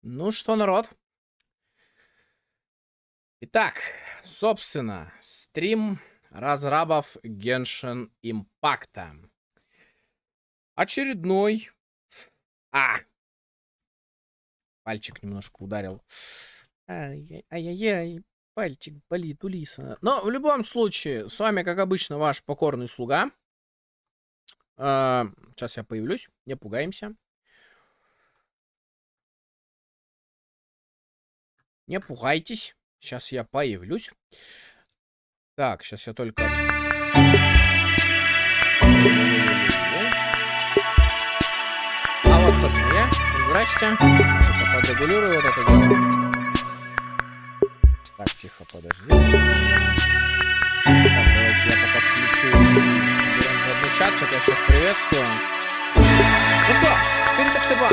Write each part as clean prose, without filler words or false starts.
Ну что, народ? Итак, собственно, стрим разрабов Genshin Impact. Очередной. Пальчик немножко ударил. Ай-яй-яй, пальчик болит у лиса. Но в любом случае, с вами, как обычно, ваш покорный слуга. Сейчас я появлюсь, не пугаемся. Не пугайтесь. Сейчас я появлюсь. Так, сейчас я только... А вот, собственно, я. Здрасте. Сейчас я подрегулирую вот это дело. Так, тихо, подождите. Так, давайте я пока включу. Берем заодно чатчик, я всех приветствую. Ну что, 4.2.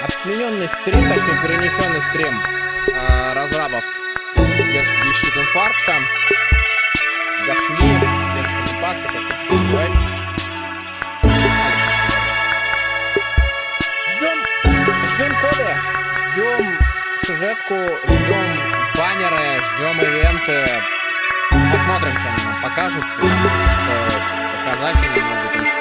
Отмененный стрим, точнее перенесенный стрим разрабов ищут инфаркта. Гашни, Genshin Impact, как хотите называть. Ждем коды, ждем сюжетку, ждем баннеры, ждем ивенты. Посмотрим, что они нам покажут, потому что показать они могут еще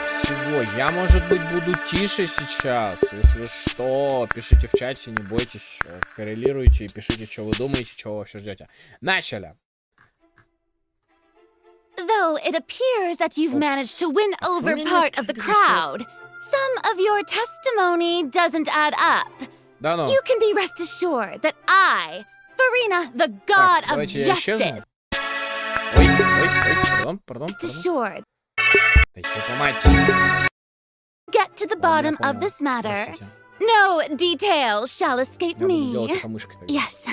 всего. Я, может быть, буду тише сейчас. Если что, пишите в чате, не бойтесь, коррелируйте и пишите, что вы думаете, чего вы вообще ждете. Начали! Though it appears that you've managed to win over part of the crowd, some of your testimony doesn't add up. You can be rest assured that I, Farina, the god of justice, rest assured, get to the bottom of this matter. No detail shall escape me. Yes,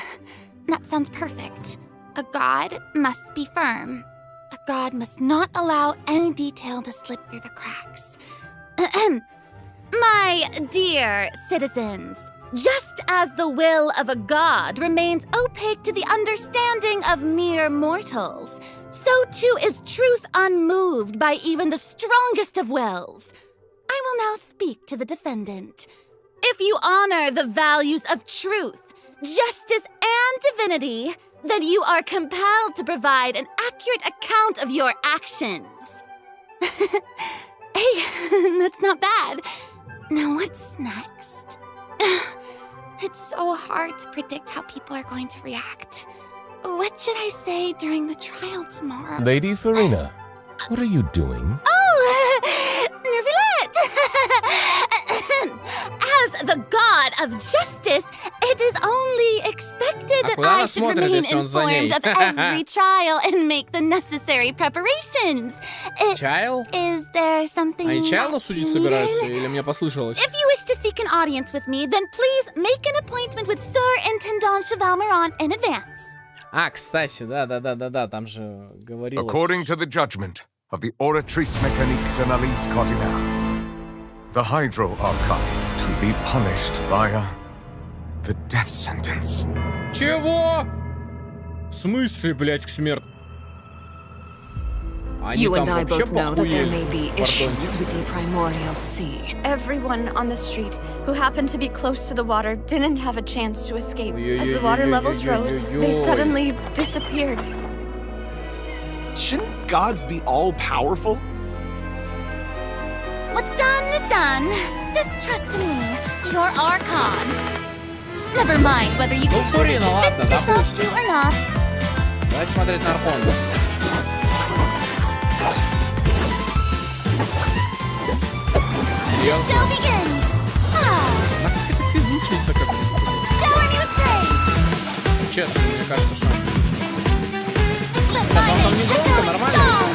that sounds perfect. A god must be firm. A god must not allow any detail to slip through the cracks. My dear citizens, just as the will of a god remains opaque to the understanding of mere mortals, so too is truth unmoved by even the strongest of wills. I will now speak to the defendant. If you honor the values of truth, justice, and divinity, then you are compelled to provide an accurate account of your actions. Hey, that's not bad. Now what's next? It's so hard to predict how people are going to react. What should I say during the trial tomorrow? Lady Farina, what are you doing? Oh, Nervulette! As the god of justice, it is only expected that I should remain informed of every trial and make the necessary preparations. Is there something else needed? If you wish to seek an audience with me, then please make an appointment with Sir Intendant Chevalmeron in advance. Кстати, да, там же говорилось. According to the judgment of the Oratrice Mécanique d'Analyse Cardinale, the Hydro Archon to be punished via the death sentence. Чего? В смысле, блядь, к смерти? You and I both know that there may be issues with the primordial sea. Everyone on the street who happened to be close to the water didn't have a chance to escape. As the water levels rose, they suddenly disappeared. Shouldn't gods be all-powerful? What's done is done. Just trust me, your Archon. Never mind whether you can convince yourself to or not. Давайте смотреть на Архонта. The show begins. Это физушница какая-то. Shower me with praise. Честно, мне кажется, что она физушница. Там не громко, нормально все.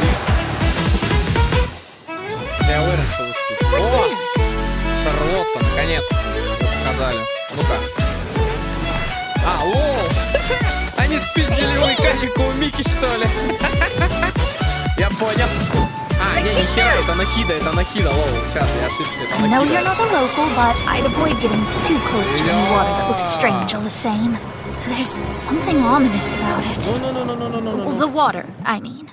Я уверен, что вы слышите. О! Шарлотта, наконец-то показали. Ну-ка. Лол! Они спиздили уиканику у Мики, что ли? Я понял. Не, нихера, это Нахида, лол, сейчас, я ошибся, это I know you're not a local, but I'd avoid getting too close to any water that looks strange all the same. There's something ominous about it. No. The water, I mean.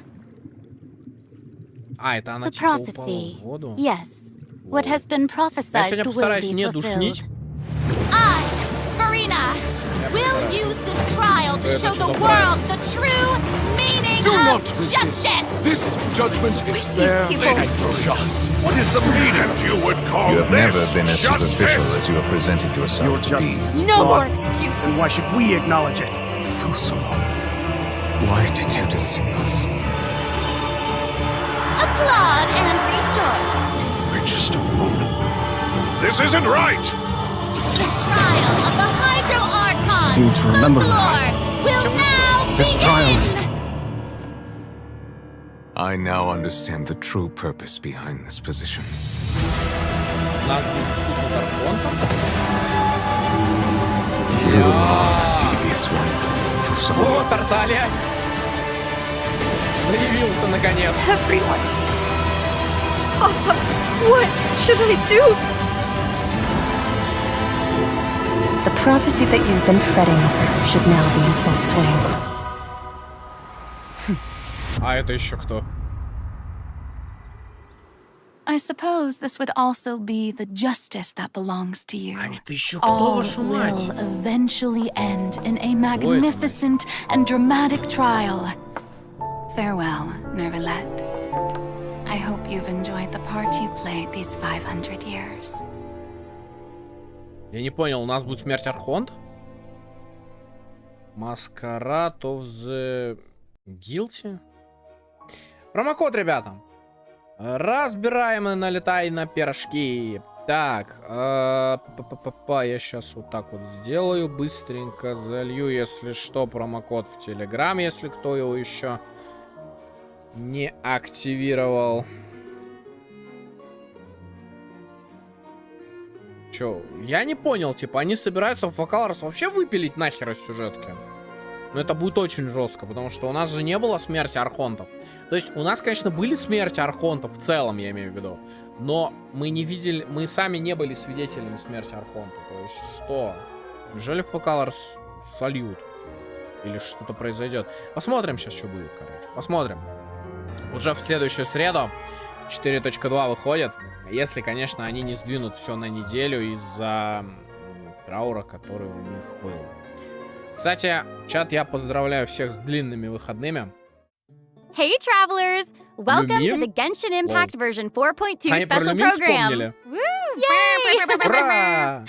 Это она The prophecy, yes. What has been prophesied will be fulfilled. We'll use this trial to show the world the true meaning Do not of resist. justice. This judgment is fair and just. What is the meaning you would call You have this never been as justice? superficial as you have presented yourself to be. No more excuses. Then why should we acknowledge it? For so long, why did you deceive us? Applaud and rejoice. Wait just a moment. This isn't right! The trial of the Hydro Archon. Seem to remember the that. floor will now This begin. trial is... I now understand the true purpose behind this position. Нас будет суд над Архонтом. You are devious one. For so long. О, Тарталья! Заявился наконец. Everyone's. Papa, what should I do? The prophecy that you've been fretting over should now be in full swing. А это еще кто? I suppose this would also be the justice that belongs to you. Это еще кто, All вашу мать? will eventually end in a magnificent and dramatic trial. Farewell, Nervalette. I hope you've enjoyed the part you played these 500 years. Я не понял, у нас будет смерть Архонта? Masquerade of the Guilty? Промокод, ребята. Разбираем и налетай на пирожки. Так, я сейчас вот так вот сделаю. Быстренько залью, если что, промокод в Телеграм, если кто его еще не активировал. Чё, я не понял, типа, они собираются в Вокалорс вообще выпилить нахер из сюжетки? Но это будет очень жестко, потому что у нас же не было смерти Архонтов. То есть у нас, конечно, были смерти Архонтов в целом, я имею в виду. Но мы не видели, мы сами не были свидетелями смерти Архонта. То есть что? Неужели в Вокалорс сольют? Или что-то произойдет? Посмотрим сейчас, что будет, короче. Посмотрим. Уже в следующую среду 4.2 выходит. Если, конечно, они не сдвинут все на неделю из-за траура, который у них был. Кстати, чат, я поздравляю всех с длинными выходными. Hey, travelers! Welcome to Lumin? the Genshin Impact version 4.2 Они про special Lumin program. вспомнили. Yay! Ура!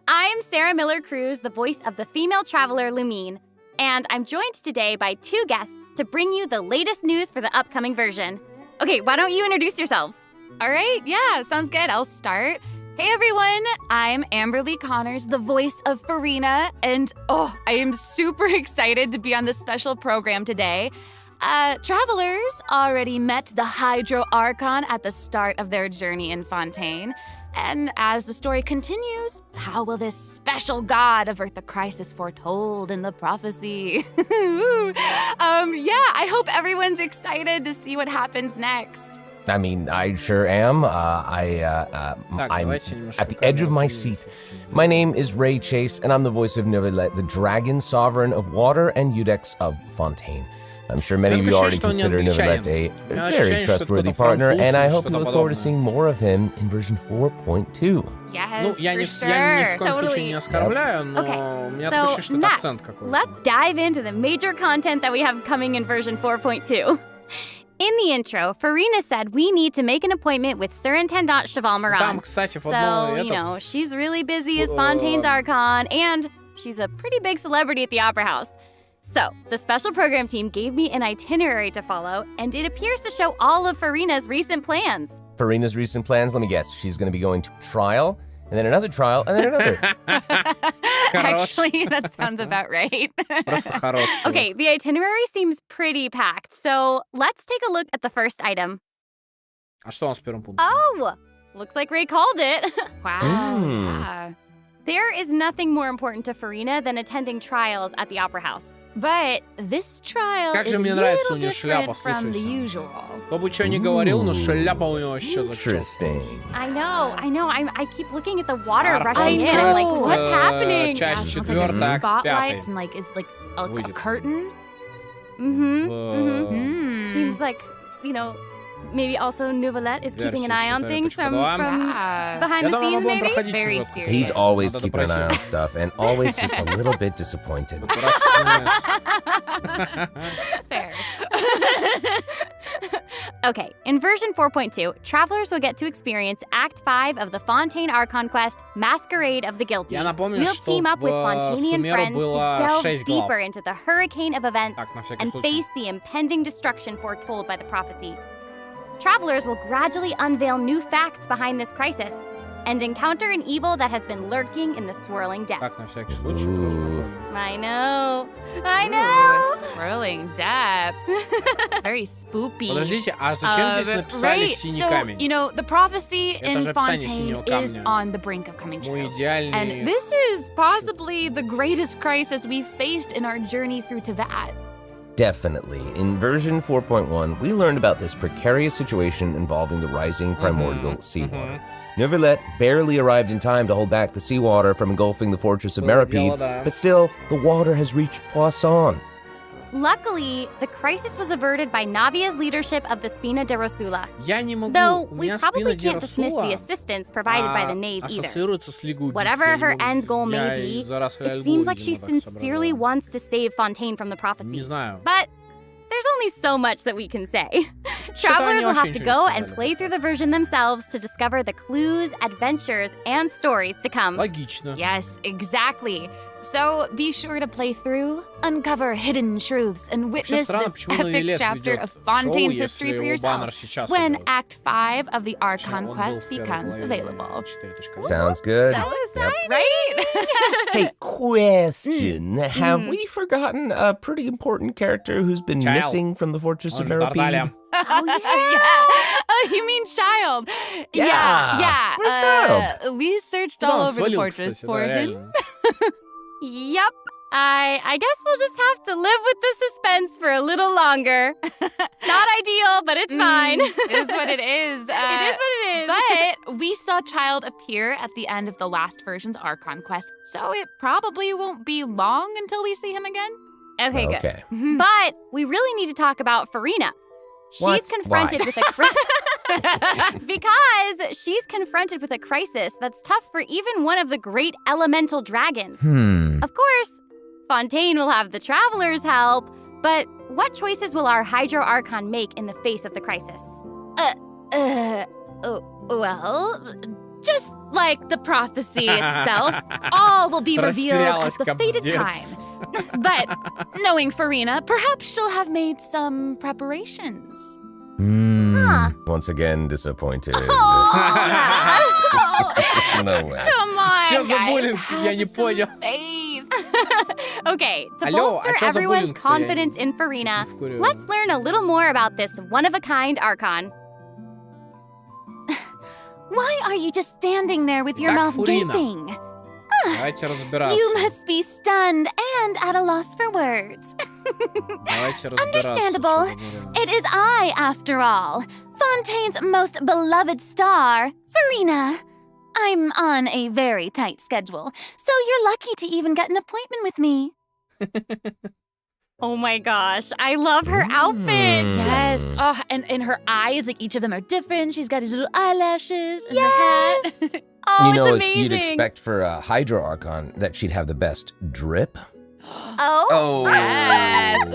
I'm Sarah Miller-Cruz, the voice of the female traveler Lumine, and I'm joined today by two guests to bring you the latest news for the upcoming version. Okay, why don't you introduce yourselves? All right, yeah, sounds good. I'll start. Hey everyone, I'm Amberly Connors, the voice of Farina, and I am super excited to be on this special program today. Travelers already met the Hydro Archon at the start of their journey in Fontaine. And as the story continues, how will this special god avert the crisis foretold in the prophecy? I hope everyone's excited to see what happens next. I mean, I sure am. I'm at the edge of my seat. My name is Ray Chase, and I'm the voice of Neverlet, the dragon sovereign of water and Eudex of Fontaine. I'm sure many of you already consider Neverlet a very trustworthy partner, and I hope you look forward to seeing more of him in version 4.2. Yes, Ну, я ни в коем случае не оскорбляю, но у меня такое ощущение, что это акцент какой-то. Let's dive into the major content that we have coming in version 4.2. In the intro, Farina said we need to make an appointment with Surintendant Cheval Moran. Там, кстати, в одной... So, you know, she's really busy as Fontaine's Archon, and she's a pretty big celebrity at the Opera House. So, the special program team gave me an itinerary to follow, and it appears to show all of Farina's recent plans. Farina's recent plans, let me guess, she's going to be going to trial, and then another trial, and then another. Actually, that sounds about right. Просто хорош чувак. Okay, the itinerary seems pretty packed, so let's take a look at the first item. А что он с первым пунктом? Oh, looks like Ray called it. Wow. Yeah. There is nothing more important to Farina than attending trials at the Opera House. But this trial Как is же a мне нравится у little нее шляпа, different from the слушай. usual. Кто бы что ни говорил, но шляпа у него вообще зачет. Interesting. I know. I keep looking at the water Archon rushing in. I'm like, what's happening? Часть Looks like четвертая, there's акт пятый. spotlights and like is like a Выйдет. curtain. Mm-hmm. В- Seems like, you know, maybe also Nouvellette is keeping an eye on things from behind the scenes, maybe? Very serious. He's always keeping an eye on stuff and always just a little bit disappointed. Fair. Okay, in version 4.2, travelers will get to experience Act 5 of the Fontaine Archon quest, Masquerade of the Guilty. We'll team up with Fontanian friends to delve deeper into the hurricane of events and face the impending destruction foretold by the prophecy. Travelers will gradually unveil new facts behind this crisis and encounter an evil that has been lurking in the swirling depths. I know. Ooh, swirling depths. Very spoopy. Подождите, а зачем здесь написали синий камень? So, you know, the prophecy in Fontaine is on the brink of coming true. And this is possibly the greatest crisis we've faced in our journey through Teyvat. Definitely. In version 4.1, we learned about this precarious situation involving the rising primordial seawater. Nouvellette barely arrived in time to hold back the seawater from engulfing the fortress of Meripede, but still, the water has reached Poisson. Luckily, the crisis was averted by Navia's leadership of the Spina de Rosula. Though we probably can't dismiss the assistance provided by the knave either. Whatever her end goal may be, it seems like she sincerely wants to save Fontaine from the prophecy. But there's only so much that we can say. Travelers will have to go and play through the version themselves to discover the clues, adventures, and stories to come. Логично. Yes, exactly. So be sure to play through, uncover hidden truths, and witness this epic chapter of Fontaine's history for yourself when Act 5 of the Archon quest becomes available. Sounds good. So exciting, right? Hey, question. Have we forgotten a pretty important character who's been missing from the Fortress of Meripede? Oh, yeah. You mean Child? Yeah. Where's Child? We searced all over the fortress for him. Yep. I guess we'll just have to live with the suspense for a little longer. Not ideal, but it's fine. It is what it is. It is what it is. But we saw Child appear at the end of the last version's Archon quest, so it probably won't be long until we see him again. Okay, good. But we really need to talk about Furina. She's confronted with because she's confronted with a crisis that's tough for even one of the great elemental dragons. Of course, Fontaine will have the travelers' help, but what choices will our Hydro Archon make in the face of the crisis? Well, just like the prophecy itself, all will be revealed at the fated time. But knowing Furina, perhaps she'll have made some preparations. Once again, disappointed. Oh, No way. come on, Что за guys. буллинг? Я не понял. Okay, to Алло, bolster а чё за everyone's буллинг-то? confidence in Я Furina, чуть не вкурил. let's learn a little more about this one-of-a-kind Archon. Why are you just standing there with your Как mouth Фурина. gaping? Давайте разбираться. You must be stunned and at a loss for words. Давайте разбираться. Understandable. что за буллинг. It is I, after all, Fontaine's most beloved star, Furina. I'm on a very tight schedule, so you're lucky to even get an appointment with me. Oh my gosh, I love her outfit. Yes. Oh, and her eyes, like each of them are different. She's got these little eyelashes and her hat. Oh, You know, it's amazing. you'd expect for a Hydro Archon that she'd have the best drip. Oh. Yes.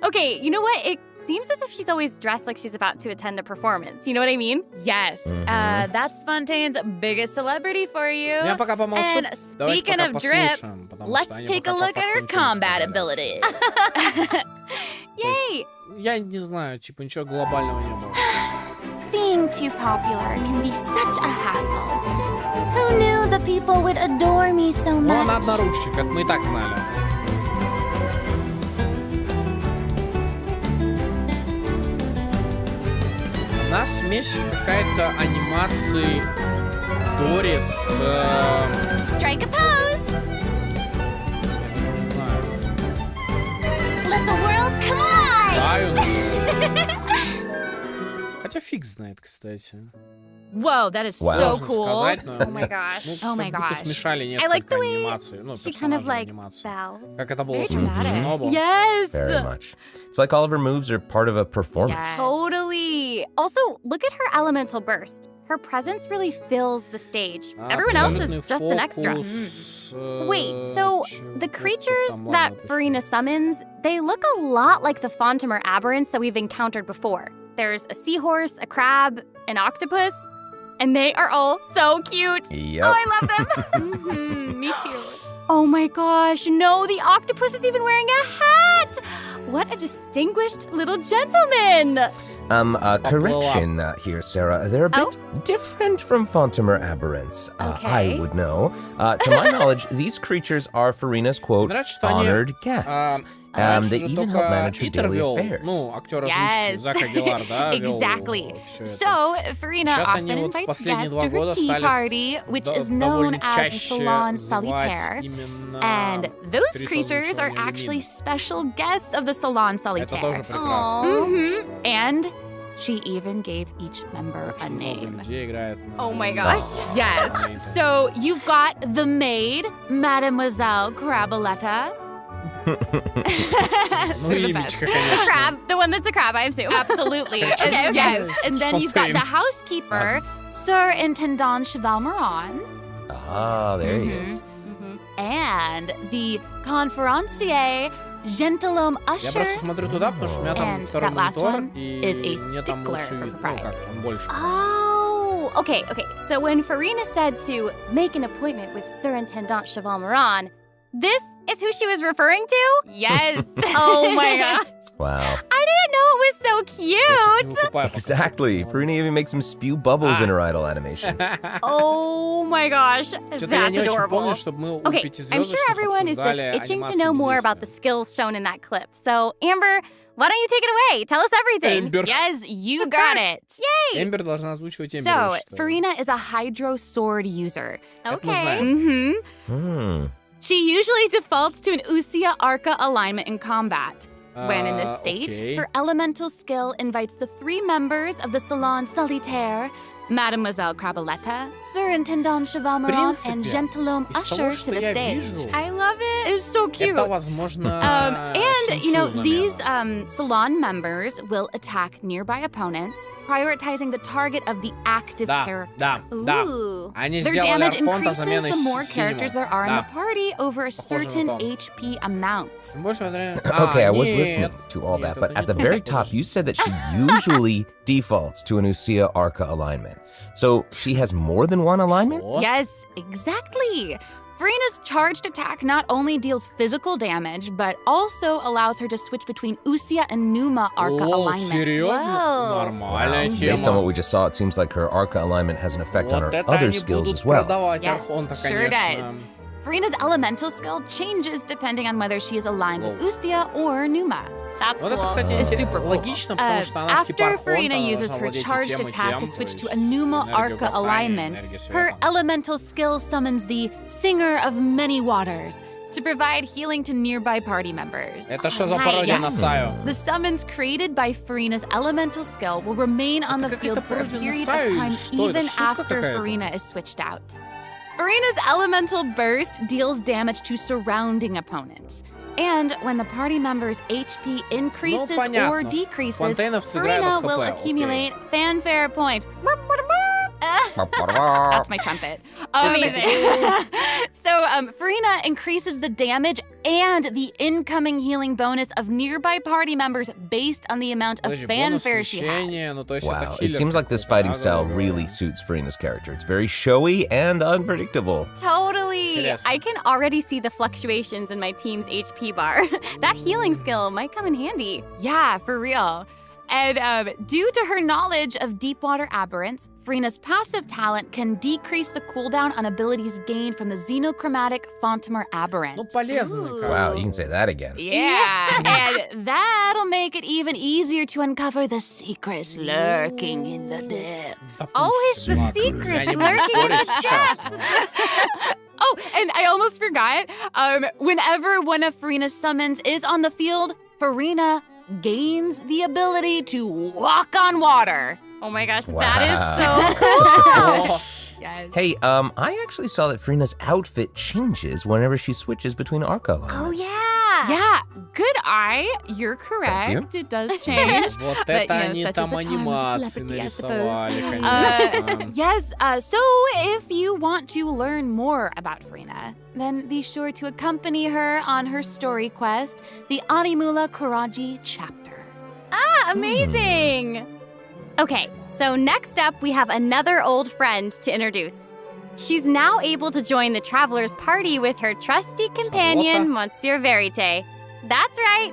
Ooh. Okay, you know what? It seems as if she's always dressed like she's about to attend a performance. You know what I mean? Yes. That's Fontaine's biggest celebrity for you. Я пока помолчу. And Давайте speaking пока of drip, послушаем, потому что let's они take a пока look по at her факту ничего не combat сказали. abilities. Yay! Я не знаю, типа ничего глобального не было. Being too popular can be such a hassle. Who knew the people would adore me so Ну, она much? одноручник, это мы и так знали. У нас смесь какая-то анимации Дори с... Strike a pose! Я даже не знаю. Let the world collide! Заю. Хотя фиг знает, кстати. Whoa, that is so cool. Oh my gosh. Oh my gosh. Смешали I like несколько the way анимаций. Ну, she kind of like анимации. bows. Как это было Very dramatic. Yes. Very much. It's like all of her moves are part of a performance. Yes. Totally. Also, look at her elemental burst. Her presence really fills the stage. Everyone else is just an extra. Wait, so the creatures that Furina summons, they look a lot like the Fontamer aberrants that we've encountered before. There's a seahorse, a crab, an octopus, and they are all so cute. Yep. Oh, I love them. Me too. Oh my gosh, no, the octopus is even wearing a hat. What a distinguished little gentleman. Correction here, Sarah. They're a bit different from Fontamer aberrants. I would know. To my knowledge, these creatures are Furina's, quote, honored guests. They even help manage her daily affairs. Yes, exactly. So, Furina often invites guests to her tea party, which is known as the Salon Solitaire. And those creatures are actually special guests of the Salon Solitaire. And she even gave each member a name. Oh my gosh, yes. So you've got the maid, Mademoiselle Craboletta. The crab, the one that's a crab, I assume. Absolutely. Okay. Yes. And then you've got the housekeeper, Sir Intendant Chevalmeron. Ah, there he is. And the conferencier, Gentilhomme Usher. Я просто смотрю туда, потому что у меня там второй монитор, и мне там лучше вид, ну как, он больше. Oh, okay. So when Furina said to make an appointment with Sir Intendant Chevalmeron, this is who she was referring to? Yes. Oh my god. Wow. I didn't know it was so cute. Exactly. Furina even makes him spew bubbles in her idol animation. Oh my gosh. That's adorable. Okay, I'm sure everyone is just itching to know more about the skills shown in that clip. So, Amber, why don't you take it away? Tell us everything. Эмбер. Yes, you got it. Yay! Эмбер должна озвучивать Эмбер. So, Furina is a Hydro Sword user. Okay. She usually defaults to an Usia Arca alignment in combat. When in this state, her elemental skill invites the 3 members of the Salon Solitaire, Mademoiselle Craboletta, Sir Intendant Chevalmeron, and Gentilhomme Usher to the stage. I love it. It's so cute. Это возможно and, you know, these Salon members will attack nearby opponents, prioritizing the target of the active character. Да. Они Their сделали damage Архонта increases заменой the more с characters there are in the party over a certain на то. HP amount. Okay, I was listening to all that, but at the very top, you said that she usually defaults to an Usia Arca alignment. So she has more than one alignment? Yes, exactly. Furina's charged attack not only deals physical damage, but also allows her to switch between Usia and Numa Arca alignments. Серьезно? Нормальная тема. Based on what we just saw, it seems like her Arca alignment has an effect on her other skills as well. Yes, sure does. Furina's elemental skill changes depending on whether she is aligned with Usia or Numa. That's cool. It's super cool. After Furina uses her charged attack to switch to a Numa Arca alignment, her elemental skill summons the Singer of Many Waters to provide healing to nearby party members. Это что за пародия на Саю? The summons created by Furina's elemental skill will remain on the field for a period of time even after Furina is switched out. Furina's elemental burst deals damage to surrounding opponents. And when the party member's HP increases or decreases, Furina will accumulate fanfare points. That's my trumpet. Amazing. So Furina increases the damage and the incoming healing bonus of nearby party members based on the amount of fanfare she has. Wow, it seems like this fighting style really suits Furina's character. It's very showy and unpredictable. Totally. I can already see the fluctuations in my team's HP bar. That healing skill might come in handy. Yeah, for real. And due to her knowledge of deepwater aberrants, Furina's passive talent can decrease the cooldown on abilities gained from the xenochromatic Fontamer aberrants. Wow, you can say that again. Yeah, and that'll make it even easier to uncover the secrets lurking in the depths. Always the secrets lurking in the depths. Oh, and I almost forgot. Whenever one of Furina's summons is on the field, Furina gains the ability to walk on water. Oh my gosh, Wow. that is so cool. Yes. Hey, I actually saw that Furina's outfit changes whenever she switches between arc alignments. Oh, yeah. Yeah, good eye. You're correct. Thank It does change. Вот But, это you know, они such is там the charm of анимации celebrity, I suppose. нарисовали, конечно. Yes, so if you want to learn more about Furina, then be sure to accompany her on her story quest, the Animula Kuraji chapter. Ah, amazing! Okay, so next up we have another old friend to introduce. She's now able to join the traveler's party with her trusty companion, Monsieur Verite. That's right,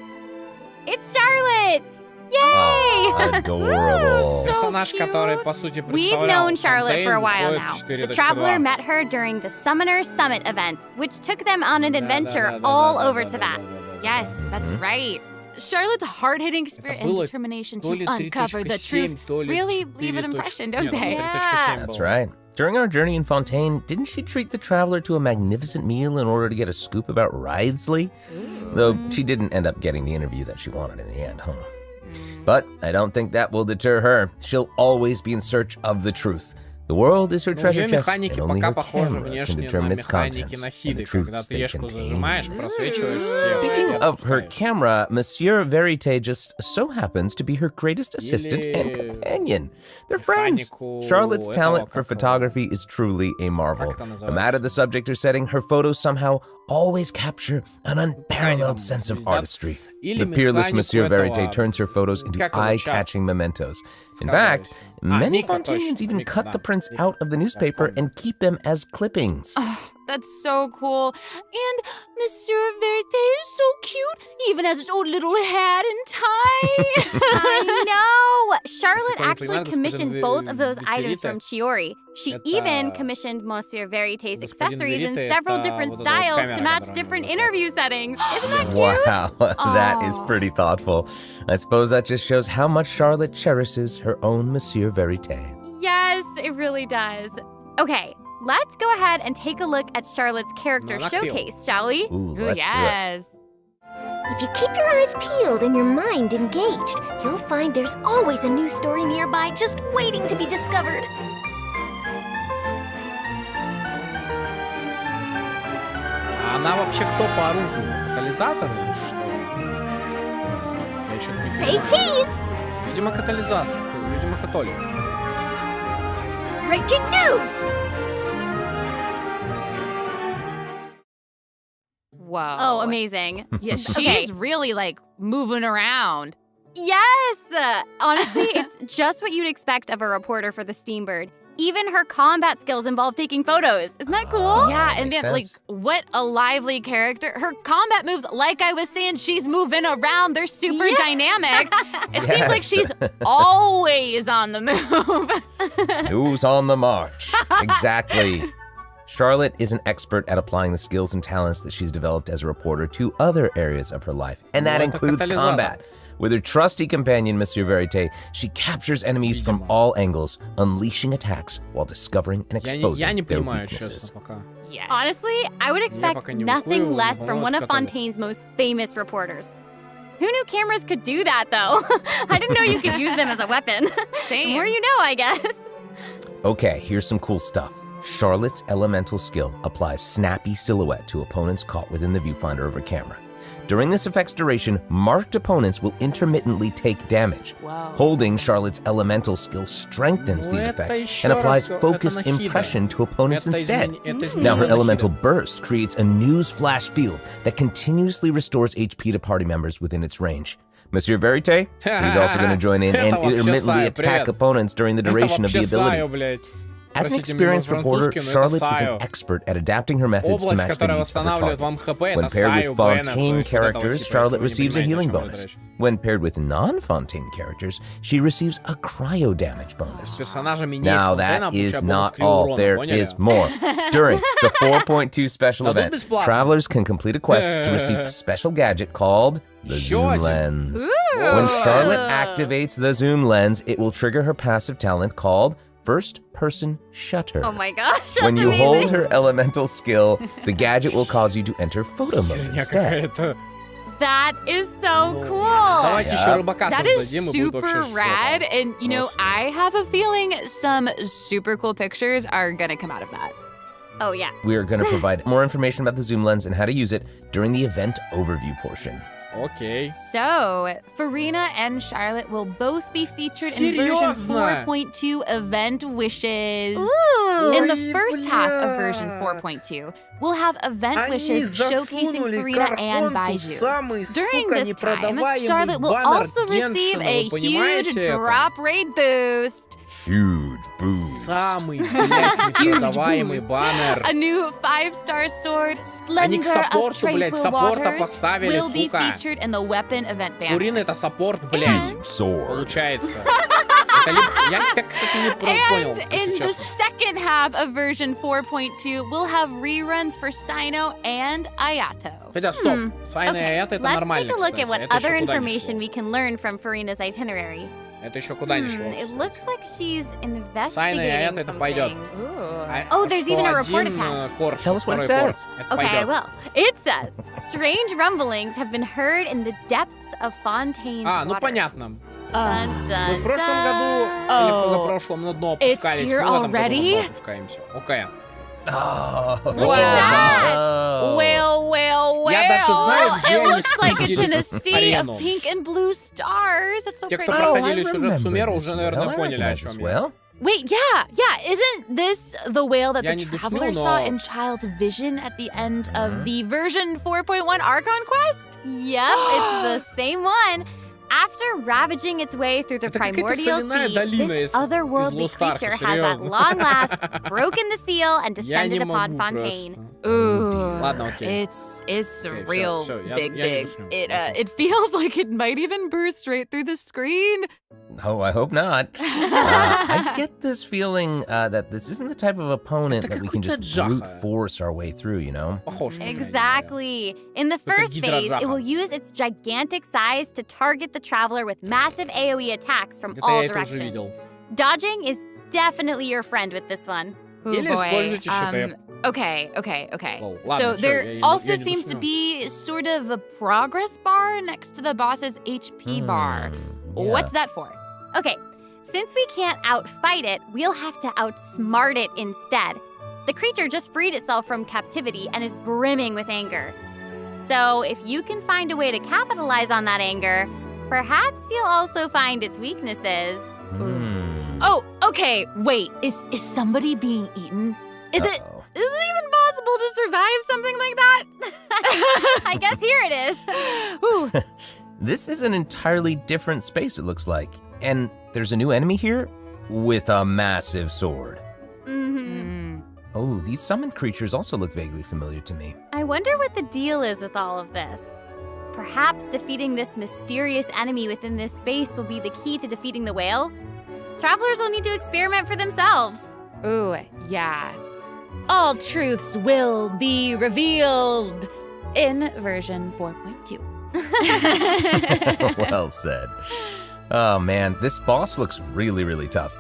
it's Charlotte! Yay! Oh, adorable. So Персонаж, cute. который, по сути, We've представлял known Charlotte for a while Фонтейн, now. входит в The 4.2. traveler met her during the Summoner Summit event, which took them on an adventure Да-да-да-да-да-да-да-да-да-да-да. all over Tibet. Yes, that's right. Charlotte's hard-hitting spirit and было determination то to ли uncover the 3.7, truth то ли really 4. leave an impression, Нет, don't they? 3.7 That's было. right. During our journey in Fontaine, didn't she treat the traveler to a magnificent meal in order to get a scoop about Wriothesley? Though she didn't end up getting the interview that she wanted in the end, huh? But I don't think that will deter her. She'll always be in search of the truth. The world is her Ну, treasure её chest, механики and only пока her похожи camera can внешне determine на its механики contents на and the хиды, truths когда ты they ешку contain. зажимаешь, просвечиваешь все. Speaking все of her отпускаешь. camera, Monsieur Verite just so happens to be her greatest assistant and Или companion. They're friends. механику Charlotte's этого, talent for как его, photography is truly a marvel. как это No matter называется? the subject or setting, her photos somehow always capture an unparalleled там sense of звезда. artistry. Или The peerless механику Monsieur Verite этого, turns her photos into как его, чат eye-catching mementos. In сказать. fact, many Ника, Fontanians точно, even Ника, cut да. the prints Ника, out of the я newspaper помню. and keep them as clippings. Oh, that's so cool. And Monsieur Verite is so cute, even has his own little hat and tie. I know! Charlotte кто не actually понимает, commissioned господин both of those items Верите, from Chiori. She это- even commissioned Monsieur Verite's Господин accessories in Верите, several это different вот эта вот styles камера, to match которая different вот так. interview settings. Isn't that cute? Wow, that is Aw. pretty thoughtful. I suppose that just shows how much Charlotte cherishes her own Monsieur Verite. Yes, it really does. Okay, let's go ahead and take a look at Charlotte's character Ну, накрыл. showcase, shall we? Ooh, Ooh, let's do it. yes. If you keep your eyes peeled and your mind engaged, you'll find there's always a new story nearby just waiting to be discovered. А она вообще кто по оружию? Катализатор или что? Я что-то не Say понимаю. cheese! Видимо, катализатор. Видимо, католик. Breaking news! Whoa. Oh, amazing. Yeah, she's Okay. really like moving around. Yes! Honestly, it's just what you'd expect of a reporter for the Steambird. Even her combat skills involve taking photos. Isn't that cool? Yeah, and makes then like sense. what a lively character. Her combat moves, like I was saying, she's moving around. They're super Yeah. dynamic. It seems like Yes. she's always on the move. News on the march. Exactly. Charlotte is an expert at applying the skills and talents that she's developed as a reporter to other areas of her life, and that Ну, это includes катализатор. combat. With her trusty companion, Monsieur Verite, she captures enemies from all angles, unleashing attacks while discovering and Я exposing не their понимаю, weaknesses. честно, пока. Yes. Honestly, I would expect пока не nothing выплыл, less но from one это of католик. Fontaine's most famous reporters. Who knew cameras could do that, though? I didn't know you could use them as a weapon. The Same. more you know, I guess. Okay, here's some cool stuff. Charlotte's elemental skill applies snappy silhouette to opponents caught within the viewfinder of her camera. During this effect's duration, marked opponents will intermittently take damage. Whoa. Holding Charlotte's elemental skill strengthens Ну, these это effects еще and раз applies говорю, focused это нахида. impression to opponents Это instead. это Now her изменение elemental нахида. burst creates a news flash field that continuously restores HP to party members within its range. Monsieur Verite, he's also going to join in and Это вообще intermittently Саю, attack привет. opponents during the Это duration of the вообще ability. Саю, блядь. As an Простите, experienced мой reporter, французский, но это Charlotte is Саю. an expert at adapting her methods to Область, match the которая needs of her восстанавливает target. вам ХП, When это paired with Саю, Беннер, то Fontaine есть вот этого characters, типа, Charlotte если вы не receives a понимаете, о healing чем идет bonus. речь. When paired with non-Fontaine characters, she receives a cryo damage bonus. С персонажами не Now из Фонтейна that is получают бонус not крил all. урона, There поняли? is more. During the 4.2 special Дадут event, бесплатно. travelers can complete a quest to receive a special gadget called the Еще zoom один. lens. When Charlotte activates the zoom lens, it will trigger her passive talent called first-person shutter. Oh my gosh, that's When you amazing. hold her elemental skill, the gadget will cause you to enter photo mode Херня instead. какая-то. That is so cool. Давайте еще рыбака создадим, и будет вообще super rad. And, you know, I have a feeling some super cool pictures are gonna come out of that. Oh, yeah. We are going to provide more information about the zoom lens and how to use it during the event overview portion. Окей. So, Farina and Charlotte will both be featured in version 4.2 event wishes. Ooh. In the first half of version 4.2, we'll have event wishes showcasing Farina and Baiju. During this time, Charlotte will also receive a huge drop rate boost. Huge boost. Самый, блядь, непродаваемый баннер. A new 5-star sword, Они к Splendor of саппорту, блядь, Tranquil саппорта Waters, поставили, will be сука. featured in the weapon event banner. Фурина это саппорт, блядь. Sword. Получается. Я так, кстати, не понял, And если in the честно. second half of version 4.2, we'll have reruns for Sino and Ayato. Хотя, стоп. Сайна и это Let's нормально, take a look кстати. at what Это other еще куда не information шло. we can learn from Farina's itinerary. Это еще куда не шло. It looks like she's Сайна и investigating это пойдет. something. Oh, there's even a report attached. Tell us what it says. Okay, well, it says, strange rumblings have been heard in the depths of Fontaine's Ну waters. понятно. Dun, dun, Мы в прошлом году или в позапрошлом на дно It's опускались, here мы в этом году already? на дно опускаемся. Окей. Oh, Look at that! Well. Я даже знаю, где It они looks like it's in a спиздили sea of арену. pink and blue stars. That's so Те, кто pretty. проходили I сюжет remember Сумера, this уже, well. наверное, I поняли, о recognize чем this я. well. Wait, yeah. Isn't this the whale that Я the не душню, traveler но- saw in Child's vision at the end of the version 4.1 Archon quest? Yep, it's the same one. After ravaging its way through the Это какая-то primordial соляная sea, долина this из otherworldly Лустарка, creature has at серьезно. long last broken the seal and Я не descended upon могу Fontaine. просто. Ooh, Ладно, окей. It's Окей, real всё, я big. не душню. It feels like it might even burst straight through the screen. Oh, I hope not. I get this feeling that this isn't the type of opponent that we can just brute force our way through, you know? Похож. Exactly. In the first phase, it will use its gigantic size to target the traveler with massive AoE attacks from Где-то all я это уже directions. видел. Dodging is definitely your friend with this one. Oh Или boy. используйте щиты. Okay. Well, So ладно, всё, there я also не seems to душню. be sort of a progress bar next to the boss's HP bar. Yeah. What's that for? Okay, since we can't outfight it, we'll have to outsmart it instead. The creature just freed itself from captivity and is brimming with anger. So if you can find a way to capitalize on that anger, perhaps you'll also find its weaknesses. Oh, okay. Wait, is somebody being eaten? Is it even possible to survive something like that? I guess here it is. Ooh. This is an entirely different space, it looks like. And there's a new enemy here with a massive sword. Oh, these summoned creatures also look vaguely familiar to me. I wonder what the deal is with all of this. Perhaps defeating this mysterious enemy within this space will be the key to defeating the whale? Travelers will need to experiment for themselves. Ooh, yeah. All truths will be revealed in version 4.2. Well said. Oh man, this boss looks really, really tough.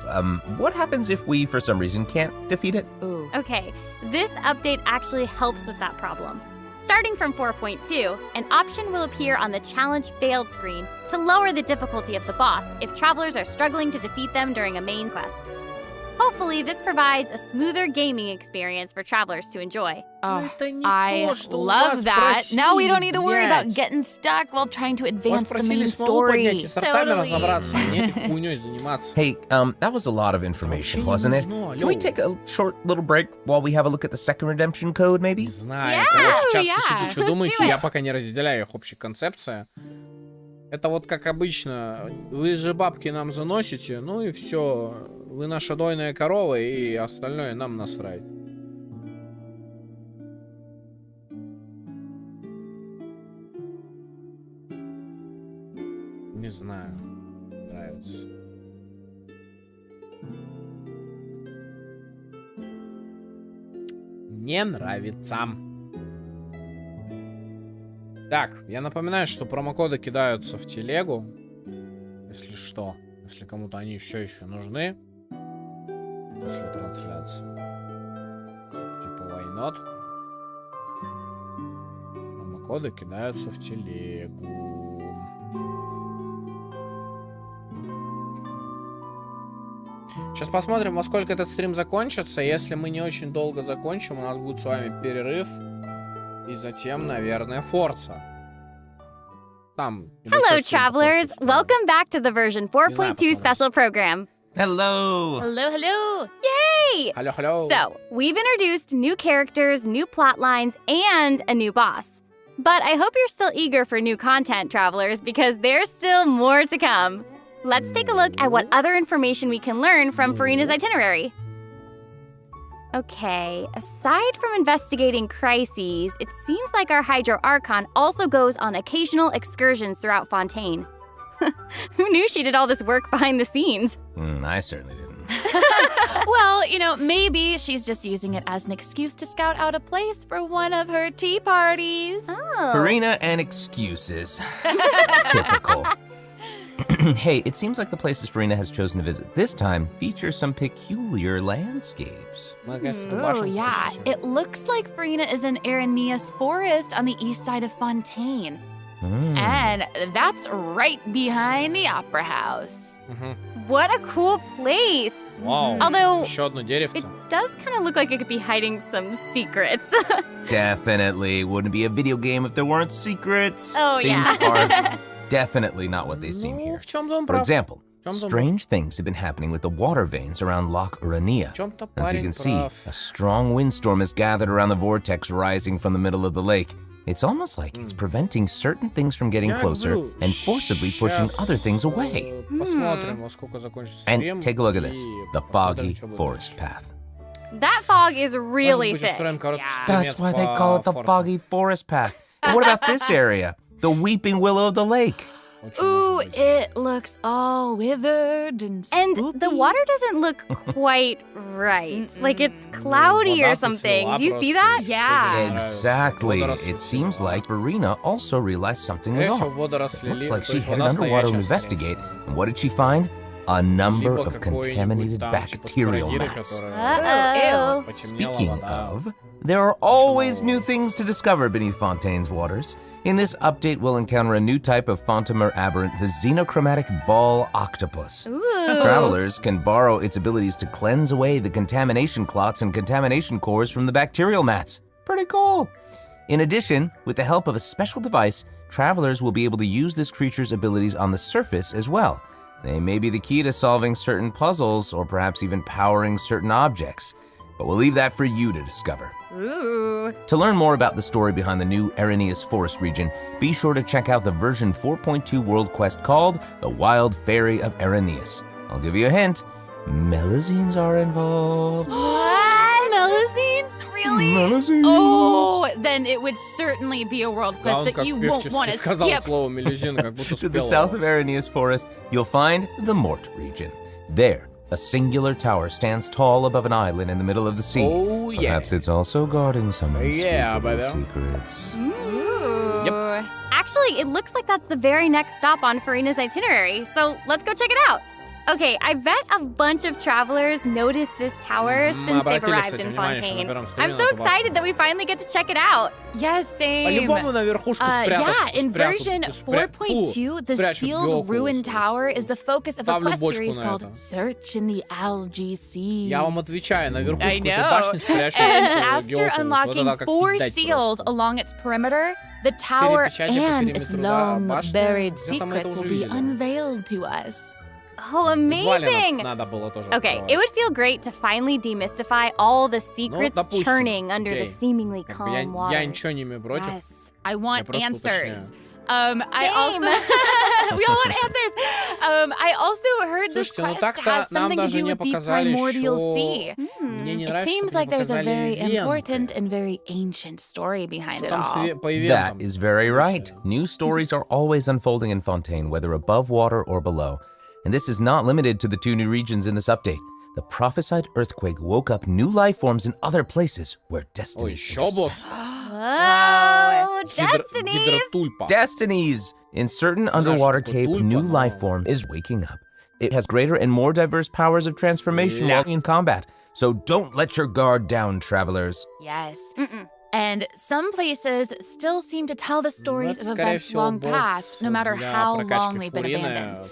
What happens if we, for some reason, can't defeat it? Ooh. Okay, this update actually helps with that problem. Starting from 4.2, an option will appear on the challenge failed screen to lower the difficulty of the boss if travelers are struggling to defeat them during a main quest. Hopefully, this provides a smoother gaming experience for travelers to enjoy. Oh, I love that. Now we don't need to worry about getting stuck while trying to Вас advance the просили main смолу поднять и story. с ртами разобраться, а не этой хуйней заниматься. Hey, that was a lot of information, wasn't it? Can we take a short little break while we have a look at the second redemption code, maybe? Не знаю, Yeah, короче, чат, yeah. пишите, что думаете, do it. я пока не разделяю их общей концепции. Это вот как обычно, вы же бабки нам заносите, ну и все. Вы наша дойная корова, и остальное нам насрать. Не знаю. Нравится. Не нравится. Так, я напоминаю, что промокоды кидаются в телегу. Если что. Если кому-то они еще нужны. После трансляции. Типа, why not? QR-коды кидаются в телегу. Сейчас посмотрим, во сколько этот стрим закончится. Если мы не очень долго закончим, у нас будет с вами перерыв. И затем, наверное, Форца. Hello, travelers! Welcome back to the version 4.2 special program. Hello! Hello, hello! Yay! Hello, hello! So, we've introduced new characters, new plot lines, and a new boss. But I hope you're still eager for new content, travelers, because there's still more to come. Let's take a look at what other information we can learn from Furina's itinerary. Okay, aside from investigating crises, it seems like our Hydro Archon also goes on occasional excursions throughout Fontaine. Who knew she did all this work behind the scenes? I certainly didn't. Well, you know, maybe she's just using it as an excuse to scout out a place for one of her tea parties. Oh. Furina and excuses. Typical. Hey, it seems like the places Furina has chosen to visit this time feature some peculiar landscapes. Oh, yeah. It looks like Furina is in Aranea's forest on the east side of Fontaine. And that's right behind the Opera House. What a cool place! Wow. Although, еще одно деревце. it does kind of look like it could be hiding some secrets. Definitely. Wouldn't be a video game if there weren't secrets. Oh, Things yeah. are definitely not what they seem here. В чем-то он For прав. example, strange things have been happening with the water veins around Loch Urania. чем-то As you парень can see, прав. a strong windstorm has gathered around the vortex rising from the middle of the lake. It's almost like it's preventing certain things from getting Я closer говорю, and forcibly pushing щас, other things away. Посмотрим, во сколько закончится стрим. And take a look at this, и the посмотрим, foggy что будет forest дальше. path. That fog is really Может быть, thick. устроим короткий Yeah. стримец That's why they по call it the Forza. foggy forest path. And what about this area? The weeping willow of the lake. Очень Ooh, может быть. it looks all withered and And spooky. the water doesn't look quite right. Like it's cloudy or Вода something. зацвела Do you see просто, that? и всё Yeah. понравилось. Exactly. Водоросли It seems зацвела. like Furina also realized something was Скорее всего, off. водоросли It looks либо- like то she есть headed вода underwater to стоячая, скорее investigate. всего. And what did she find? A number Либо of какой-нибудь contaminated там, типа, bacterial спорогиры, mats. которые Uh-oh. потемнела Speaking вода. of, there are always new things to discover beneath Fontaine's waters. In this update, we'll encounter a new type of Fontamer aberrant, the xenochromatic ball octopus. Ooh. Travelers can borrow its abilities to cleanse away the contamination clots and contamination cores from the bacterial mats. Pretty cool. In addition, with the help of a special device, travelers will be able to use this creature's abilities on the surface as well. They may be the key to solving certain puzzles or perhaps even powering certain objects. But we'll leave that for you to discover. Ooh. To learn more about the story behind the new Aranea's Forest region, be sure to check out the version 4.2 world quest called The Wild Fairy of Araneas. I'll give you a hint. Melazines are involved. What? Melazines? Really? Melazines. Oh, then it would certainly be a world Да, quest он that как you won't want певчески to сказал skip. слово мелюзин, как будто To the спел south его. of Aranea's Forest, you'll find the Mort region. There, a singular tower stands tall above an island in the middle of the sea. Oh, yeah. Perhaps it's also guarding some Yeah, unspeakable baby. secrets. Ooh. Yep. Actually, it looks like that's the very next stop on Furina's itinerary, so let's go check it out. Okay, I bet a bunch of travelers noticed this tower since they've обратили, arrived кстати, in внимание, что на Fontaine. первом стриме I'm на so эту башню. excited that we finally get to check it out. Yes, same. По-любому на верхушку спрятать. Yeah, in спрятать, version спря- 4.2, the спрячут sealed ёлку, ruined tower is the focus of a ставлю quest бочку series на called это. Search in the Algae Sea. Я вам отвечаю, на верхушку этой know. башни спрячут And ёлку. after Вот это unlocking надо как 4 кидать seals просто. along its perimeter, the tower печати по and its периметру, да, long башни. buried Где-то мы это secrets уже will be видели. unveiled to us. Oh, amazing! Надо было тоже Okay, открывать. it would feel great to finally demystify all the secrets допустим. churning under the Окей. seemingly Как бы я calm waters. ничего не имею против. Yes, I want просто answers. уточняю. I also we all want answers. I also heard this Слушайте, ну quest так-то has нам something to даже do не with the показали primordial еще... sea. Мне не It нравится, seems что like не there's a показали very ивенты. important and very ancient story behind Что it там all. по That ивентам? is very right. New stories are always unfolding in Fontaine, whether above water or below. And this is not limited to the 2 new regions in this update. The prophesied earthquake woke up new life forms in other places where Ой, destinies еще босс. Oh, destinies! Гидротульпа. Destinies! In certain underwater такое cave, тульпа, new но- life form is waking up. It has greater and more diverse powers of transformation Yeah. while in combat. So don't let your guard down, travelers. Yes. And some places still seem to tell the stories of events long past, no matter how long they've been abandoned.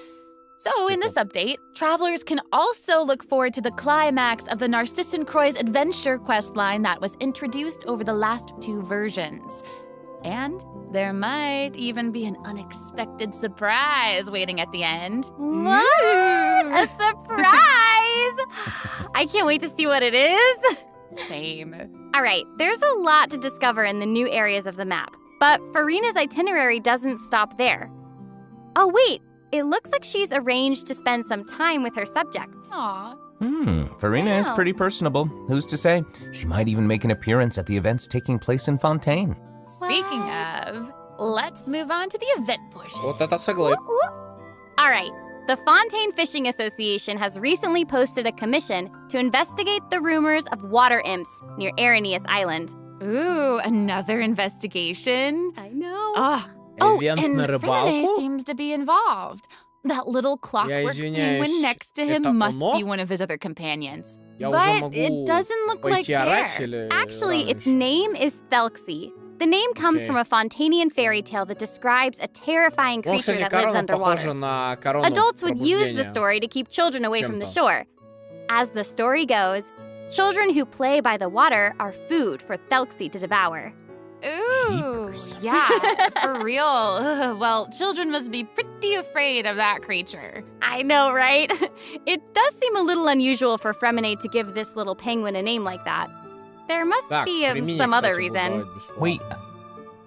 So, in this update, travelers can also look forward to the climax of the Narcissan Croix's adventure questline that was introduced over the last 2 versions. And there might even be an unexpected surprise waiting at the end. What? A surprise! I can't wait to see what it is. Same. All right, there's a lot to discover in the new areas of the map, but Furina's itinerary doesn't stop there. Oh, wait. It looks like she's arranged to spend some time with her subjects. Aw. Furina is pretty personable. Who's to say? She might even make an appearance at the events taking place in Fontaine. Speaking of, let's move on to the event portion. Вот это согласен. All right. The Fontaine Fishing Association has recently posted a commission to investigate the rumors of water imps near Aranius Island. Ooh, another investigation? I know. Oh, Ивент and на Finlay рыбалку? seems to be involved. That little clockwork penguin next to him это must оно? be one of his other companions. Я уже But могу it doesn't look like пойти орать there. или Actually, рано its еще? name is Thelxie. The name comes Okay. from a Fontanian fairy tale that describes a terrifying Ну, creature кстати, that lives корона похожа underwater. на корону Adults would use the пробуждения. story to keep children away from the Чем-то. shore. As the story goes, children who play by the water are food for Thelxie to devour. Ooh, Jeepers. yeah, for real. Ugh, well, children must be pretty afraid of that creature. I know, right? It does seem a little unusual for Fremine to give this little penguin a name like that. There must Так, be Фремине, some other кстати, reason. будут давать бесплатно. Wait,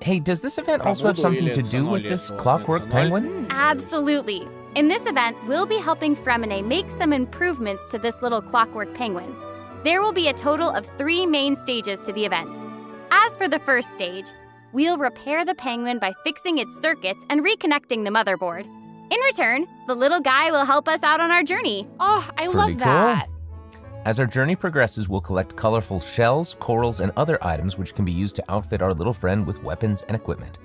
hey, does this event also have Пробуду something или to do цена with ли this этого clockwork снится? penguin? Absolutely. In this event, we'll be helping Fremine make some improvements to this little clockwork penguin. There will be a total of 3 main stages to the event. As for the first stage, we'll repair the penguin by fixing its circuits and reconnecting the motherboard. In return, the little guy will help us out on our journey. Oh, I Pretty love cool. that. As our journey progresses, we'll collect colorful shells, corals, and other items which can be used to outfit our little friend with weapons and equipment.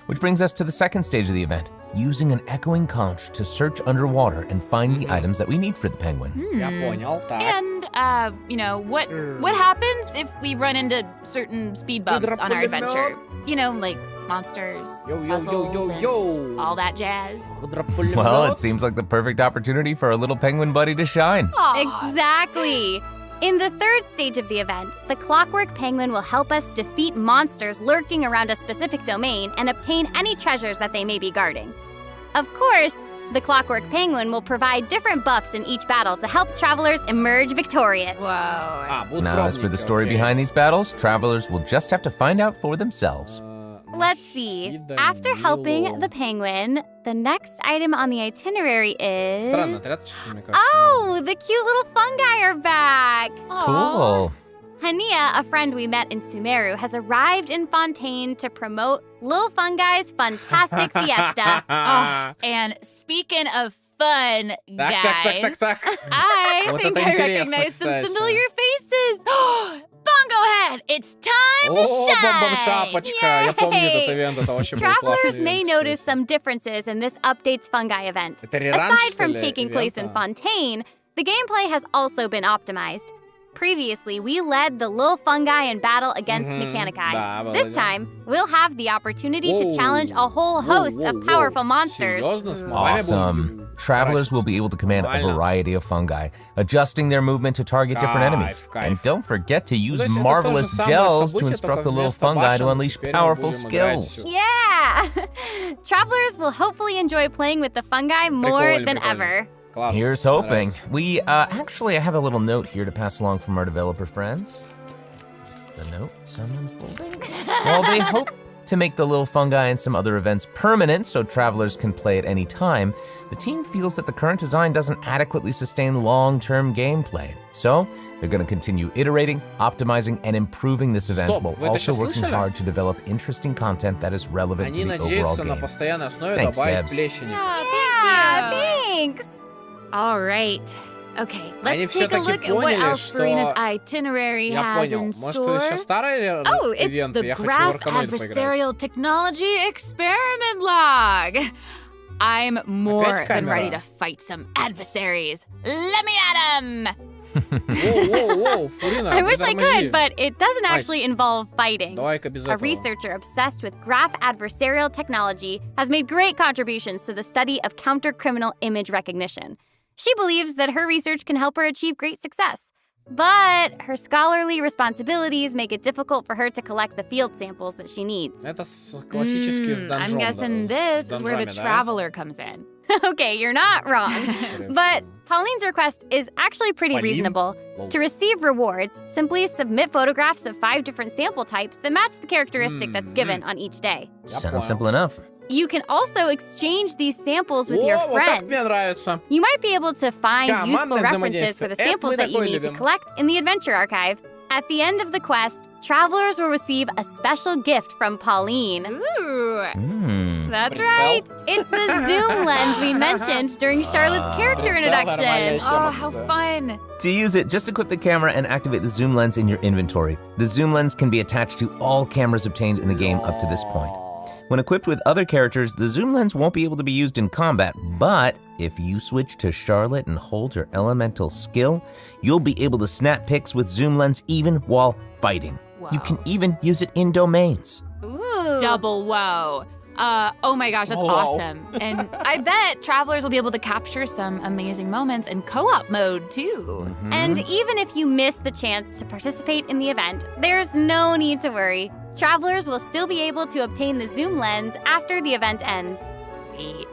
Which brings us to the second stage of the event, using an echoing conch to search underwater and find the items that we need for the penguin. Я понял, так. And, what happens if we run into certain speed bumps on our adventure? You know, like monsters, puzzles, and all that jazz. Well, it seems like the perfect opportunity for our little penguin buddy to shine. Aw. Exactly. In the third stage of the event, the clockwork penguin will help us defeat monsters lurking around a specific domain and obtain any treasures that they may be guarding. Of course, the clockwork penguin will provide different buffs in each battle to help travelers emerge victorious. Whoa. будут Now, as for the пробники, story окей. behind these battles, travelers will just have to find out for themselves. Let's see. After helping the penguin, the next item on the itinerary is... Странно, 30 часов, мне кажется. Oh, the cute little fungi are back! Cool. Hania, a friend we met in Sumeru, has arrived in Fontaine to promote Lil Fungi's Fantastic Fiesta. Oh, and speaking of fun, guys, Так. I Вот think это I интересно, recognize some кстати. familiar faces. Bongo Head, it's time to О, shine! бомбом-шапочка. Я помню Yay! этот ивент, это вообще был Travelers классный may ивент, notice кстати. some differences in this update's fungi event. Это реран, Aside что from ли, taking place in ивента? Fontaine, the gameplay has also been optimized. Previously, we led the Lil Fungi in battle against Mechanici. да, было This дело. time, we'll have the opportunity to Whoa. challenge a whole host of powerful monsters. Серьезно? С мобами Awesome. будем Travelers will be able to command a Нормально. variety of fungi, adjusting their movement to target different Кайф, enemies. кайф. And don't forget to use то есть это marvelous то же самое gels to событие, instruct только the little вместо fungi to башен unleash теперь мы powerful будем играть skills. всё. Yeah! Travelers will hopefully enjoy playing with the fungi more Прикольно, than прикольно. ever. Классно, Here's мне hoping. нравится. We, actually, I have a little note here to pass along from our developer friends. It's the note, some unfolding. While they hope to make the little fungi and some other events permanent so travelers can play at any time, the team feels that the current design doesn't adequately sustain long-term gameplay. So, they're going to continue iterating, optimizing, and improving this event Стоп, while вы это also щас working слышали? hard to develop interesting content that is relevant Они to the overall надеются на game. постоянной основе Thanks, добавить devs. плесени. Yeah, thanks! All right. Okay, Они let's take a всё-таки look at what поняли, else что- Farina's itinerary Я has понял. in Может, store. это еще старые Oh, it's ивенты? the Я хочу в Graph Арканоиде поиграть. Adversarial Technology Experiment Log. I'm more Опять than камера? ready to fight some adversaries. Let me at 'em! Whoa, Furina, I wish I could, but it doesn't actually involve fighting. A researcher obsessed with graph adversarial technology has made great contributions to the study of counter-criminal image recognition. She believes that her research can help her achieve great success. But her scholarly responsibilities make it difficult for her to collect the field samples that she needs. I'm guessing this is where the traveler comes in. Okay, you're not wrong. But Pauline's request is actually pretty reasonable. To receive rewards, simply submit photographs of 5 different sample types that match the characteristic that's given on each day. Sounds simple enough. You can also exchange these samples with your friends. You might be able to find useful references for the samples that you need to collect in the adventure archive. At the end of the quest, travelers will receive a special gift from Pauline. Ooh. That's right. It's the zoom lens we mentioned during Charlotte's character introduction. Oh, how fun. To use it, just equip the camera and activate the zoom lens in your inventory. The zoom lens can be attached to all cameras obtained in the game up to this point. When equipped with other characters, the zoom lens won't be able to be used in combat, but if you switch to Charlotte and hold your elemental skill, you'll be able to snap pics with zoom lens even while fighting. Whoa. You can even use it in domains. Ooh. Double whoa. Oh my gosh, that's awesome. And I bet travelers will be able to capture some amazing moments in co-op mode too. And even if you miss the chance to participate in the event, there's no need to worry. Travelers will still be able to obtain the zoom lens after the event ends. Sweet.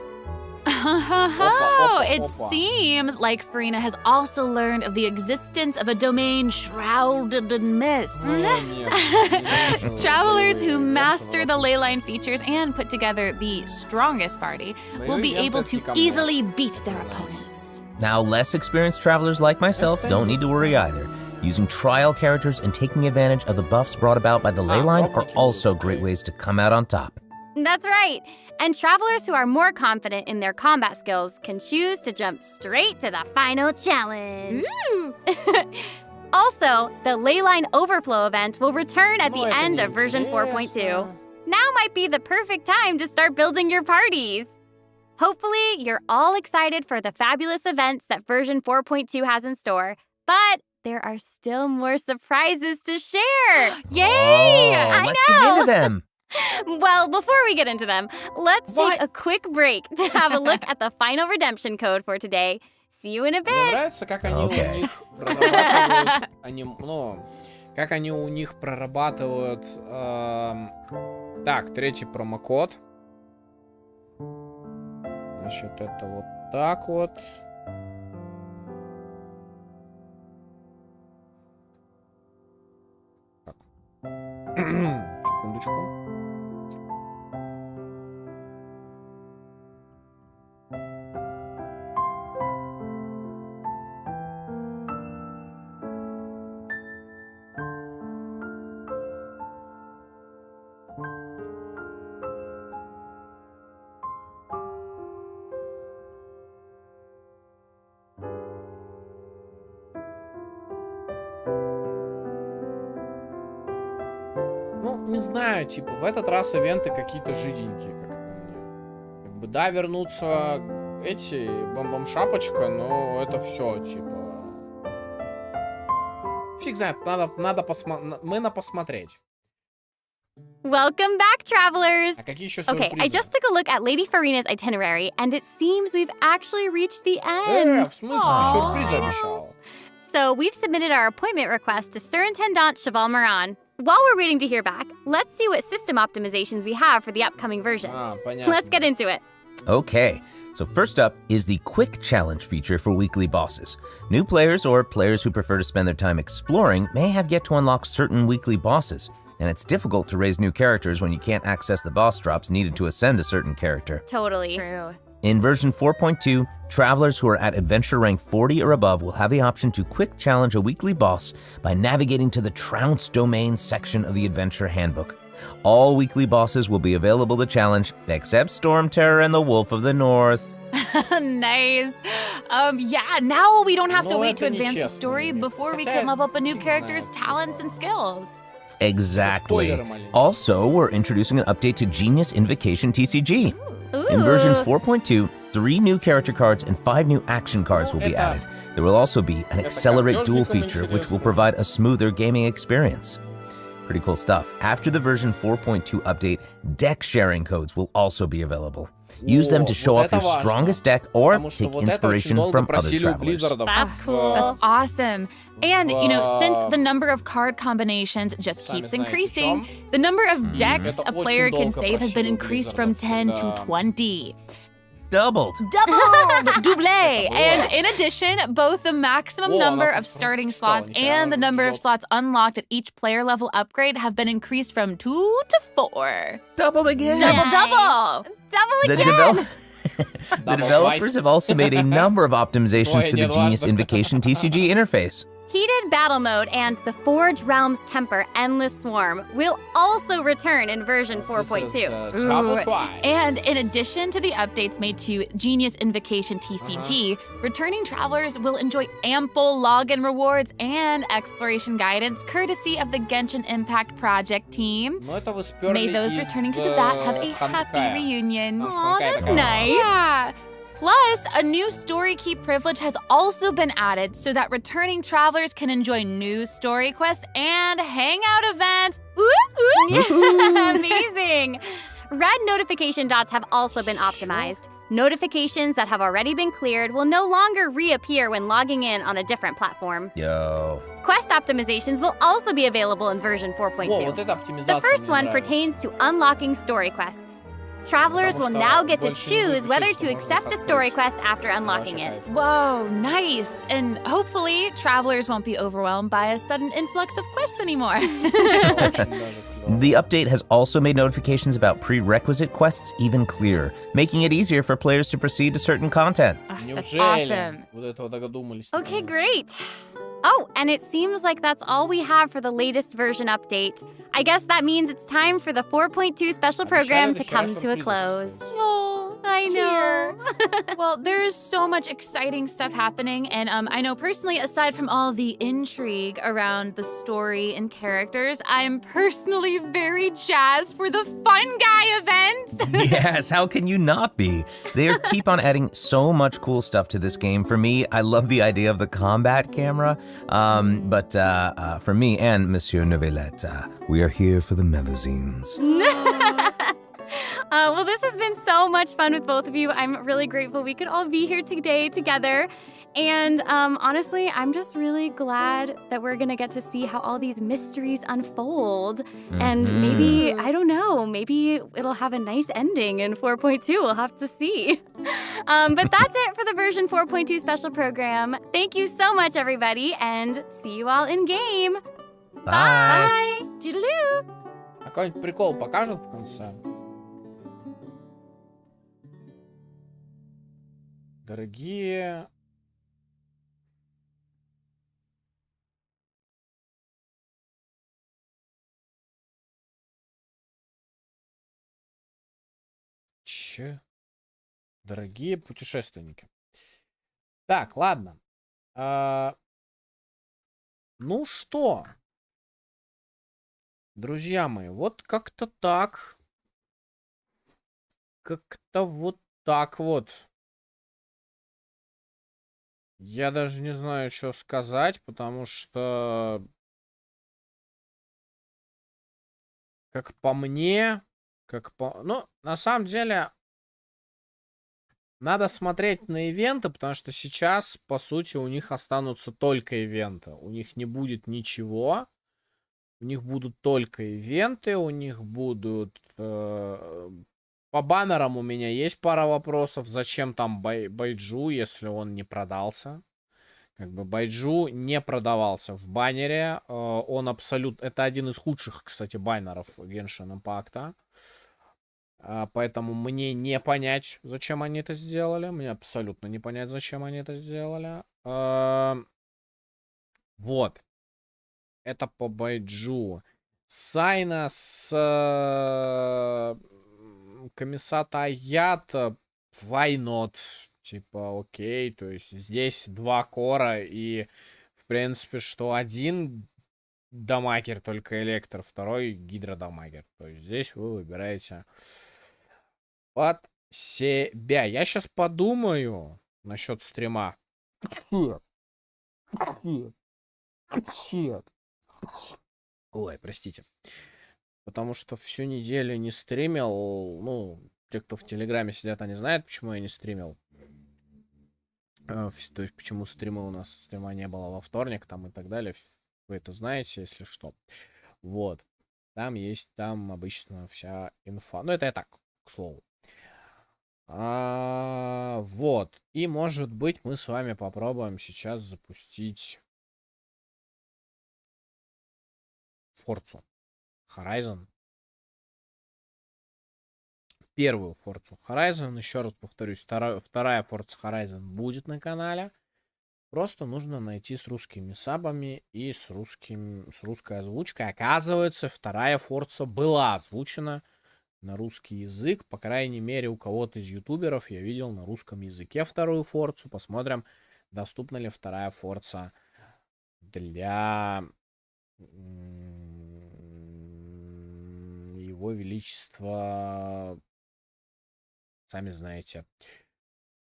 It seems like Furina has also learned of the existence of a domain shrouded in mist. Travelers who master the leyline features and put together the strongest party will be able to easily beat their opponents. Now, less experienced travelers like myself don't need to worry either. Using trial characters and taking advantage of the buffs brought about by the leyline are also great ways to come out on top. That's right. And travelers who are more confident in their combat skills can choose to jump straight to the final challenge. Also, the Leyline Overflow event will return at the end of version 4.2. Now might be the perfect time to start building your parties. Hopefully, you're all excited for the fabulous events that version 4.2 has in store, but there are still more surprises to share. Yay! Let's get into them. Well, before we get into them, let's take a quick break to have a look at the final redemption code for today. See you in a bit. Мне нравится, как они у них прорабатывают, как они у них прорабатывают. Так, третий промокод. Значит, это вот так вот. Секундочку. Не знаю, типа, в этот раз ивенты какие-то жиденькие, как по мне. Как бы, да, вернутся эти, бомбом-шапочка, но это все, типа... Фиг знает, надо посмотреть. Welcome back, travelers! А какие еще сюрпризы? Okay, I just took a look at Lady Furina's itinerary, and it seems we've actually reached the end. В смысле? Сюрприз обещал. So we've submitted our appointment request to Surintendant Cheval Moran. While we're waiting to hear back, let's see what system optimizations we have for the upcoming version. Let's get into it. Okay, so first up is the Quick Challenge feature for weekly bosses. New players or players who prefer to spend their time exploring may have yet to unlock certain weekly bosses, and it's difficult to raise new characters when you can't access the boss drops needed to ascend a certain character. Totally. True. In version 4.2, travelers who are at adventure rank 40 or above will have the option to quick challenge a weekly boss by navigating to the Trounce Domain section of the Adventure Handbook. All weekly bosses will be available to challenge, except Storm Terror and the Wolf of the North. Nice. Yeah, now we don't have to wait to advance the story before we can level up a new character's talents and skills. Exactly. Also, we're introducing an update to Genius Invocation TCG. In version 4.2, 3 new character cards and 5 new action cards will be added. There will also be an accelerate duel feature, which will provide a smoother gaming experience. Pretty cool stuff. After the version 4.2 update, deck sharing codes will also be available. Use them to show off your strongest deck or take inspiration from other travelers. That's cool. That's awesome. And, you know, since the number of card combinations just keeps increasing, the number of decks a player can save has been increased from 10 to 20. Doubled. Double. And in addition, both the maximum number of starting slots and the number of slots unlocked at each player level upgrade have been increased from 2 to 4. Doubled again. Double again. The developers have also made a number of optimizations to the Genius Invocation TCG interface. Heated Battle Mode and the Forge Realms Temper Endless Swarm will also return in version 4.2. And in addition to the updates made to Genius Invocation TCG, returning travelers will enjoy ample login rewards and exploration guidance courtesy of the Genshin Impact project team. May those returning to Devat have a happy reunion. Aw, that's nice. Yeah. Plus, a new story key privilege has also been added so that returning travelers can enjoy new story quests and hangout events. Amazing! Red notification dots have also been optimized. Notifications that have already been cleared will no longer reappear when logging in on a different platform. Yo. Quest optimizations will also be available in version 4.2. The first one pertains to unlocking story quests. Travelers will now get to choose whether to accept a story quest after unlocking it. Whoa, nice. And hopefully, travelers won't be overwhelmed by a sudden influx of quests anymore. The update has also made notifications about prerequisite quests even clearer, making it easier for players to proceed to certain content. That's awesome. Okay, great. Oh, and it seems like that's all we have for the latest version update. I guess that means it's time for the 4.2 special program to come to a close. Oh, I know. Well, there's so much exciting stuff happening, and I know personally, aside from all the intrigue around the story and characters, I'm personally very jazzed for the Fun Guy events. Yes, how can you not be? They keep on adding so much cool stuff to this game. For me, I love the idea of the combat camera, but for me and Monsieur Novelette, we are here for the melazines. Well, this has been so much fun with both of you. I'm really grateful we could all be here today together. And honestly, I'm just really glad that we're gonna get to see how all these mysteries unfold. And maybe, I don't know, maybe it'll have a nice ending in 4.2. We'll have to see. But that's it for the version 4.2 special program. Thank you so much, everybody, and see you all in game. Bye. Toodaloo. А какой-нибудь прикол покажут в конце? Дорогие... Дорогие путешественники. Так, ладно. Ну что? Друзья мои, вот как-то так. Как-то вот так вот. Я даже не знаю, что сказать, потому что... Как по мне... Ну, на самом деле... Надо смотреть на ивенты, потому что сейчас, по сути, у них останутся только ивенты. У них не будет ничего. У них будут только ивенты, у них будут... По баннерам у меня есть пара вопросов. Зачем там Байджу, если он не продался? Как бы Байджу не продавался в баннере. Он абсолютно... Это один из худших, кстати, баннеров Genshin Impact. Поэтому мне не понять, зачем они это сделали. Мне абсолютно не понять, зачем они это сделали. Вот. Это по Байджу. Сайна с Комиссата Аята. Why not? Типа, окей. То есть здесь 2 кора. И, в принципе, что один дамагер, только электр, второй гидродамагер. То есть здесь вы выбираете под себя. Я сейчас подумаю насчет стрима. Ой, простите. Потому что всю неделю не стримил. Ну, те, кто в Телеграме сидят, они знают, почему я не стримил. То есть, почему стрима не было во вторник, там и так далее. Вы это знаете, если что. Вот. Там есть, там обычно вся инфа. Ну, это я так, к слову. Вот. И, может быть, мы с вами попробуем сейчас запустить Forza Horizon. Первую Forza Horizon. Еще раз повторюсь, вторая Forza Horizon будет на канале. Просто нужно найти с русскими сабами и с русской озвучкой. Оказывается, вторая Forza была озвучена на русский язык. По крайней мере, у кого-то из ютуберов я видел на русском языке вторую Forza. Посмотрим, доступна ли вторая Forza для его величества. Сами знаете.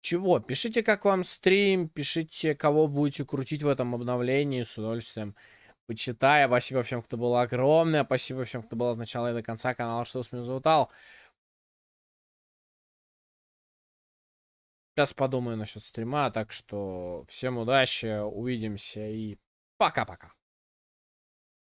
Чего? Пишите, как вам стрим, пишите, кого будете крутить в этом обновлении, с удовольствием почитаю. Спасибо всем, кто был огромное, спасибо всем, кто был от начала и до конца канала, что с меня залутал. Сейчас подумаю насчет стрима, так что всем удачи, увидимся и пока-пока.